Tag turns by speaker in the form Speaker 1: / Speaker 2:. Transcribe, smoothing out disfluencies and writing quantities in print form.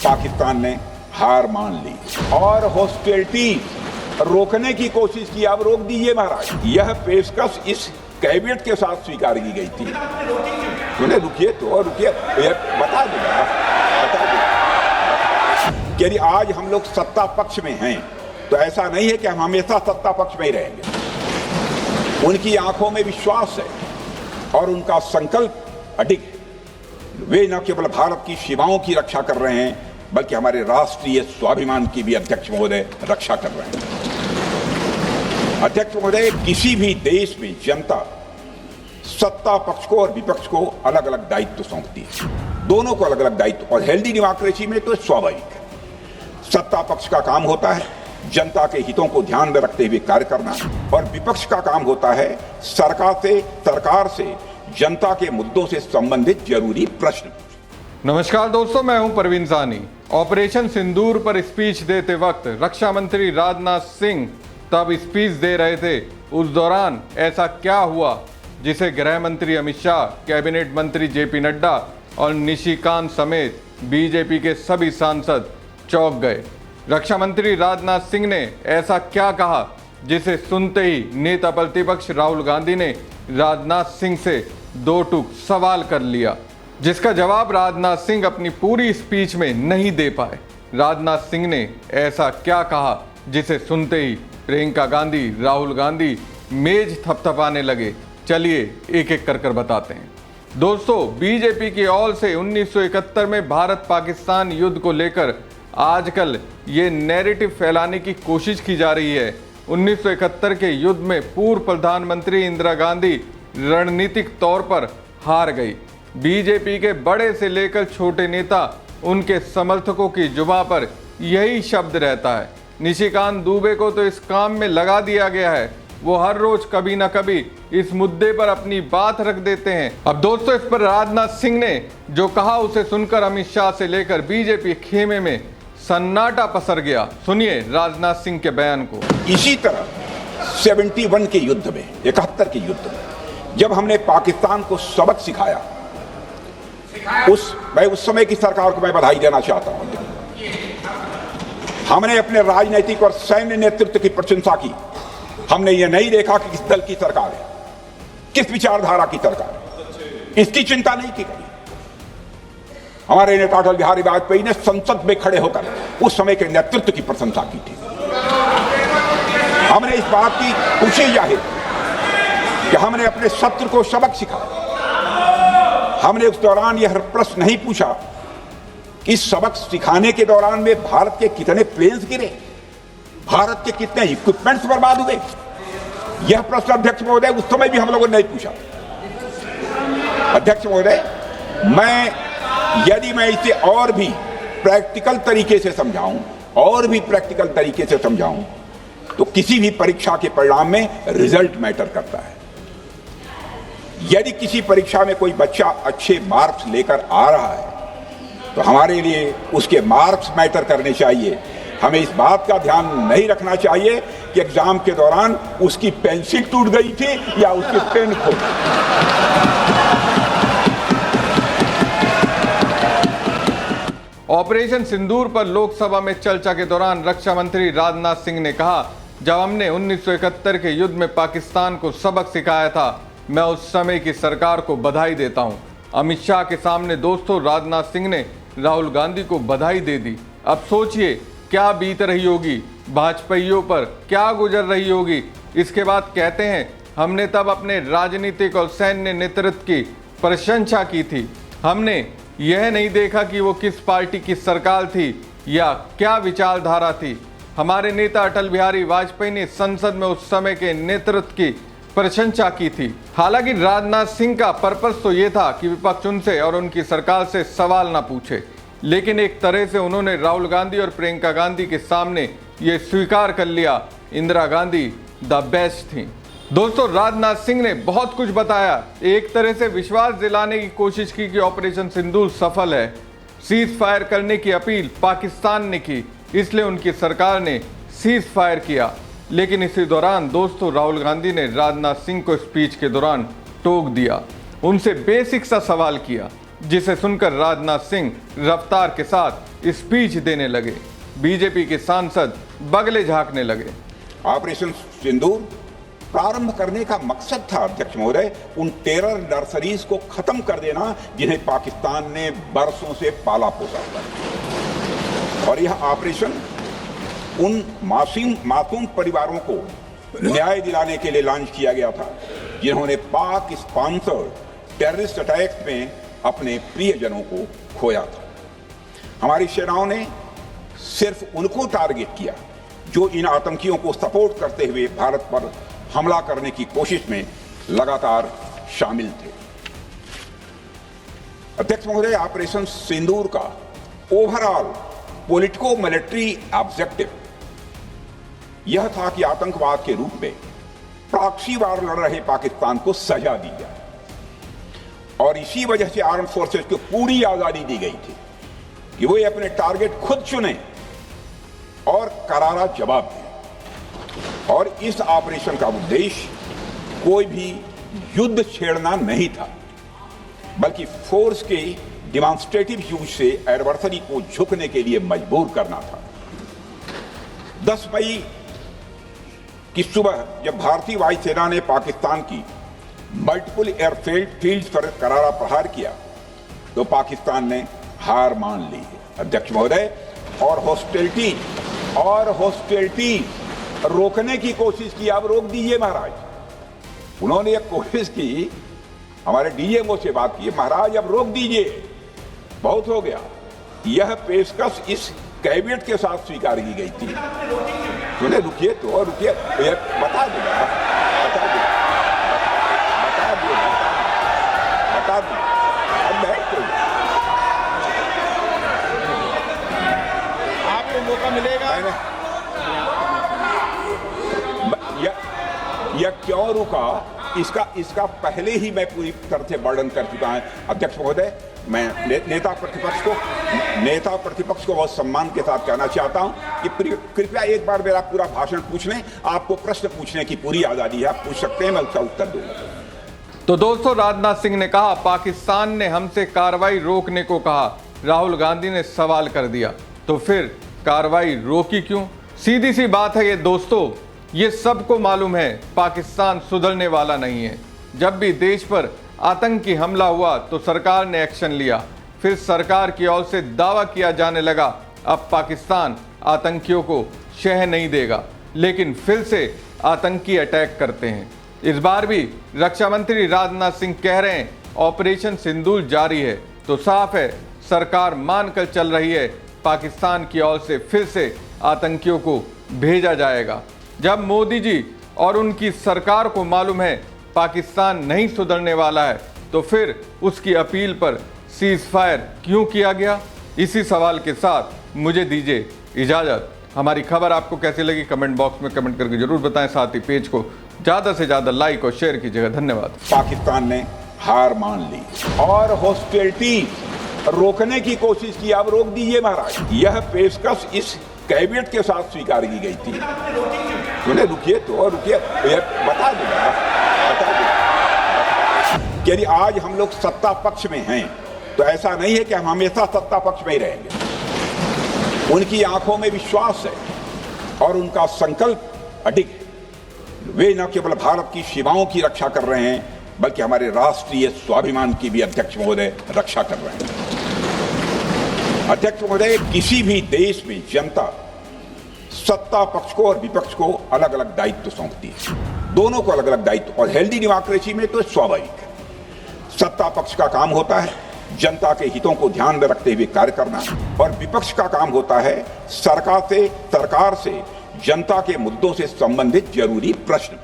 Speaker 1: पाकिस्तान ने हार मान ली और हॉस्टिलिटी रोकने की कोशिश की। अब रोक दीजिए महाराज। यह पेशकश इस कैबिनेट के साथ स्वीकार की गई थी। सुने, रुकिए तो रुकिए, बता दूंगा। यदि आज हम लोग सत्ता पक्ष में हैं तो ऐसा नहीं है कि हम हमेशा सत्ता पक्ष में ही रहेंगे। उनकी आंखों में विश्वास है और उनका संकल्प अडिग है। वे न केवल भारत की सीमाओं की रक्षा कर रहे हैं बल्कि हमारे राष्ट्रीय स्वाभिमान की भी अध्यक्ष महोदय रक्षा कर रहे हैं। अध्यक्ष महोदय, किसी भी देश में जनता सत्ता पक्ष को और विपक्ष को अलग अलग दायित्व सौंपती है, दोनों को अलग अलग दायित्व। और हेल्दी डेमोक्रेसी में तो स्वाभाविक है। सत्ता पक्ष का काम होता है जनता के हितों को ध्यान में रखते हुए कार्य करना और विपक्ष का काम होता है सरकार से जनता के मुद्दों से संबंधित जरूरी प्रश्न।
Speaker 2: नमस्कार दोस्तों, मैं हूं परवीन सानी। ऑपरेशन सिंदूर पर स्पीच देते वक्त रक्षा मंत्री राजनाथ सिंह तब स्पीच दे रहे थे। उस दौरान ऐसा क्या हुआ जिसे गृह मंत्री अमित शाह, कैबिनेट मंत्री जेपी नड्डा और निशिकांत समेत बीजेपी के सभी सांसद चौंक गए। रक्षा मंत्री राजनाथ सिंह ने ऐसा क्या कहा जिसे सुनते ही नेता प्रतिपक्ष राहुल गांधी ने राजनाथ सिंह से दो टूक सवाल कर लिया, जिसका जवाब राजनाथ सिंह अपनी पूरी स्पीच में नहीं दे पाए। राजनाथ सिंह ने ऐसा क्या कहा जिसे सुनते ही प्रियंका गांधी, राहुल गांधी मेज थपथपाने लगे। चलिए एक एक कर बताते हैं। दोस्तों, बीजेपी की ओर से 1971 में भारत पाकिस्तान युद्ध को लेकर आजकल ये नैरेटिव फैलाने की कोशिश की जा रही है। 1971 के युद्ध में पूर्व प्रधानमंत्री इंदिरा गांधी रणनीतिक तौर पर हार गई। बीजेपी के बड़े से लेकर छोटे नेता, उनके समर्थकों की जुबान पर यही शब्द रहता है। निशिकांत दुबे को तो इस काम में लगा दिया गया है। वो हर रोज कभी ना कभी इस मुद्दे पर अपनी बात रख देते हैं। अब दोस्तों, इस पर राजनाथ सिंह ने जो कहा उसे सुनकर अमित शाह से लेकर बीजेपी खेमे में सन्नाटा पसर गया। सुनिए राजनाथ सिंह के बयान को।
Speaker 1: इसी तरह 71 के युद्ध में, 71 के युद्ध में जब हमने पाकिस्तान को सबक सिखाया, उस समय की सरकार को मैं बधाई देना चाहता हूं। हमने अपने राजनीतिक और सैन्य नेतृत्व की प्रशंसा की। हमने ये नहीं देखा कि किस दल की सरकार है, किस विचारधारा की सरकार है, इसकी चिंता नहीं की गई। हमारे नेता अटल बिहारी वाजपेयी ने संसद में खड़े होकर उस समय के नेतृत्व की प्रशंसा की थी। हमने इस बात की खुशी जाहिर कि हमने अपने शत्रु को सबक सिखाया। हमने उस दौरान यह प्रश्न नहीं पूछा कि सबक सिखाने के दौरान में भारत के कितने प्लेन्स गिरे, भारत के कितने इक्विपमेंट्स बर्बाद हुए। यह प्रश्न अध्यक्ष महोदय उस समय भी हम लोगों ने नहीं पूछा। अध्यक्ष महोदय, यदि मैं इसे और भी प्रैक्टिकल तरीके से समझाऊं तो किसी भी परीक्षा के परिणाम में रिजल्ट मैटर करता है। यदि किसी परीक्षा में कोई बच्चा अच्छे मार्क्स लेकर आ रहा है तो हमारे लिए उसके मार्क्स मैटर करने चाहिए। हमें इस बात का ध्यान नहीं रखना चाहिए कि एग्जाम के दौरान उसकी पेंसिल टूट गई थी या उसकी पेन खो गई।
Speaker 2: ऑपरेशन सिंदूर पर लोकसभा में चर्चा के दौरान रक्षा मंत्री राजनाथ सिंह ने कहा, जब हमने 1971 के युद्ध में पाकिस्तान को सबक सिखाया था, मैं उस समय की सरकार को बधाई देता हूं। अमित शाह के सामने दोस्तों राजनाथ सिंह ने राहुल गांधी को बधाई दे दी। अब सोचिए क्या बीत रही होगी, भाजपाइयों पर क्या गुजर रही होगी। इसके बाद कहते हैं, हमने तब अपने राजनीतिक और सैन्य नेतृत्व की प्रशंसा की थी। हमने यह नहीं देखा कि वो किस पार्टी की सरकार थी या क्या विचारधारा थी। हमारे नेता अटल बिहारी वाजपेयी ने संसद में उस समय के नेतृत्व की प्रशंसा की थी। हालांकि राजनाथ सिंह का पर्पस तो ये था कि विपक्ष उनसे और उनकी सरकार से सवाल ना पूछे, लेकिन एक तरह से उन्होंने राहुल गांधी और प्रियंका गांधी के सामने ये स्वीकार कर लिया, इंदिरा गांधी द बेस्ट थी। दोस्तों, राजनाथ सिंह ने बहुत कुछ बताया, एक तरह से विश्वास दिलाने की कोशिश की कि ऑपरेशन सिंदूर सफल है। सीज फायर करने की अपील पाकिस्तान ने की, इसलिए उनकी सरकार ने सीज फायर किया। लेकिन इसी दौरान दोस्तों राहुल गांधी ने राजनाथ सिंह को स्पीच के दौरान टोक दिया, उनसे बेसिक सा सवाल किया, जिसे सुनकर राजनाथ सिंह रफ्तार के साथ स्पीच देने लगे। बीजेपी के सांसद बगले झांकने लगे।
Speaker 1: ऑपरेशन सिंदूर प्रारंभ करने का मकसद था अध्यक्ष महोदय उन टेरर नर्सरीज को खत्म कर देना जिन्हें पाकिस्तान ने बरसों से पाला पोसा था। और यह ऑपरेशन उन मासूम परिवारों को न्याय दिलाने के लिए लॉन्च किया गया था जिन्होंने पाक स्पॉन्सर्ड टेररिस्ट अटैक्स में अपने प्रियजनों को खोया था। हमारी सेनाओं ने सिर्फ उनको टारगेट किया जो इन आतंकियों को सपोर्ट करते हुए भारत पर हमला करने की कोशिश में लगातार शामिल थे। अध्यक्ष महोदय, ऑपरेशन सिंदूर का ओवरऑल पॉलिटिको मिलिट्री ऑब्जेक्टिव यह था कि आतंकवाद के रूप में प्रॉक्सी वार लड़ रहे पाकिस्तान को सजा दी जाए और इसी वजह से आर्म फोर्सेस को पूरी आजादी दी गई थी कि वे अपने टारगेट खुद चुने और करारा जवाब दें। और इस ऑपरेशन का उद्देश्य कोई भी युद्ध छेड़ना नहीं था बल्कि फोर्स के डिमॉन्स्ट्रेटिव यूज से एडवर्सरी को झुकने के लिए मजबूर करना था। 10 मई की सुबह जब भारतीय वायुसेना ने पाकिस्तान की मल्टीपल एयरफील्ड पर करारा प्रहार किया तो पाकिस्तान ने हार मान ली। अध्यक्ष महोदय, और हॉस्टिलिटी रोकने की कोशिश की। अब रोक दीजिए महाराज। उन्होंने एक कोशिश की, हमारे डीएमओ से बात की, महाराज अब रोक दीजिए, बहुत हो गया। यह पेशकश इस कैबिनेट के साथ स्वीकार की गई थी। सुने, रुकिए तो रुकिए, बता दो अब बैठ तो
Speaker 3: आपको मौका मिलेगा।
Speaker 1: यह क्यों रुका, इसका पहले ही मैं पूरी तरह से वर्णन कर चुका हूं। अध्यक्ष महोदय, मैं नेता प्रतिपक्ष को बहुत सम्मान के साथ कहना चाहता हूं कि कृपया एक बार मेरा पूरा भाषण पूछ लें। आपको प्रश्न पूछने की पूरी आजादी है, आप पूछ सकते हैं, मैं उसका उत्तर दूंगा।
Speaker 2: तो दोस्तों, राजनाथ सिंह ने कहा पाकिस्तान ने हमसे कार्रवाई रोकने को कहा। राहुल गांधी ने सवाल कर दिया तो फिर कार्रवाई रोकी क्यों? सीधी सी बात है ये दोस्तों, ये सबको मालूम है पाकिस्तान सुधरने वाला नहीं है। जब भी देश पर आतंकी हमला हुआ तो सरकार ने एक्शन लिया, फिर सरकार की ओर से दावा किया जाने लगा अब पाकिस्तान आतंकियों को शह नहीं देगा, लेकिन फिर से आतंकी अटैक करते हैं। इस बार भी रक्षा मंत्री राजनाथ सिंह कह रहे हैं ऑपरेशन सिंदूर जारी है, तो साफ है सरकार मानकर चल रही है पाकिस्तान की ओर से फिर से आतंकियों को भेजा जाएगा। जब मोदी जी और उनकी सरकार को मालूम है पाकिस्तान नहीं सुधरने वाला है तो फिर उसकी अपील पर सीज फायर क्यों किया गया? इसी सवाल के साथ मुझे दीजिए इजाज़त। हमारी खबर आपको कैसी लगी कमेंट बॉक्स में कमेंट करके जरूर बताएं। साथ ही पेज को ज़्यादा से ज़्यादा लाइक और शेयर कीजिएगा। धन्यवाद।
Speaker 1: पाकिस्तान ने हार मान ली और हॉस्टिलिटी रोकने की कोशिश की, अब रोक दीजिए महाराज। यह पेशकश इस कैबिनेट के साथ स्वीकार की गई थी। सुने, रुकिए तो रुकिए, बता दो यदि आज हम लोग सत्ता पक्ष में हैं तो ऐसा नहीं है कि हम हमेशा सत्ता पक्ष में ही रहेंगे। उनकी आंखों में विश्वास है और उनका संकल्प अडिग है। वे न केवल भारत की सीमाओं की रक्षा कर रहे हैं बल्कि हमारे राष्ट्रीय स्वाभिमान की भी अध्यक्ष महोदय रक्षा कर रहे हैं। अध्यक्ष महोदय, किसी भी देश में जनता सत्ता पक्ष को और विपक्ष को अलग अलग दायित्व सौंपती है, दोनों को अलग अलग दायित्व। और हेल्दी डेमोक्रेसी में तो स्वाभाविक है, सत्ता पक्ष का काम होता है जनता के हितों को ध्यान में रखते हुए कार्य करना और विपक्ष का काम होता है सरकार से जनता के मुद्दों से संबंधित जरूरी प्रश्न